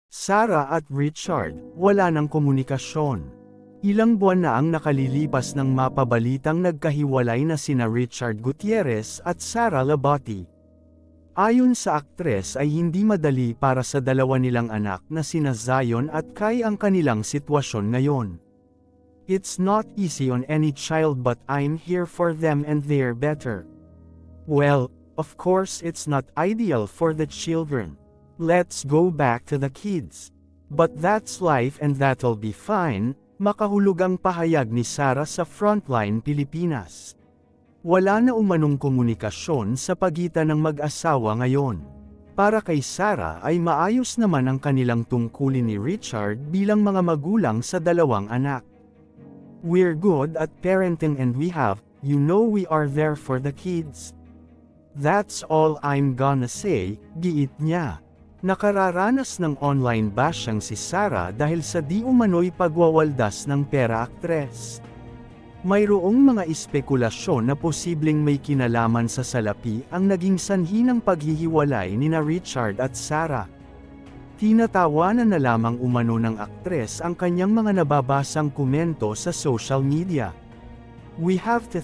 Sarah at Richard, wala ng komunikasyon. Ilang buwan na ang nakalilipas ng mapabalitang nagkahiwalay na sina Richard Gutierrez at Sara Labati. Ayon sa aktres ay hindi madali para sa dalawa nilang anak na sina Zion at Kai ang kanilang sitwasyon ngayon. It's not easy on any child, but I'm here for them and they're better. Well, of course it's not ideal for the children. Let's go back to the kids. But that's life and that'll be fine, makahulog ang pahayag ni Sara sa Frontline Pilipinas. Wala na umanong komunikasyon sa pagitan ng mag-asawa ngayon. Para kay Sara ay maayos naman ang kanilang tungkulin ni Richard bilang mga magulang sa dalawang anak. We're good at parenting and we are there for the kids. That's all I'm gonna say, giit niya. Nakararanas ng online bashing si Sara dahil sa di umano'y pagwawaldas ng pera aktres. Mayroong mga espekulasyon na posibleng may kinalaman sa salapi ang naging sanhi ng paghihiwalay nina Richard at Sara. Tinatawanan na lamang umano ng aktres ang kanyang mga nababasang komento sa social media. We have to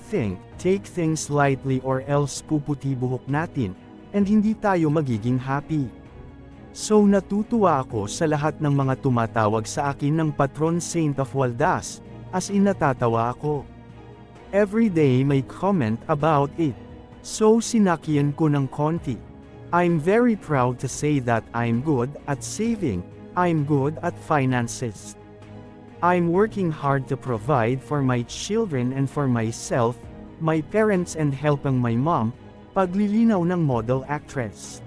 take things lightly or else puputi buhok natin, and hindi tayo magiging happy. So natutuwa ako sa lahat ng mga tumatawag sa akin ng Patron Saint of Waldas, as in natatawa ako. Every day may comment about it. So sinakyan ko ng konti. I'm very proud to say that I'm good at saving, I'm good at finances. I'm working hard to provide for my children and for myself, my parents and helping my mom, paglilinaw ng model actress.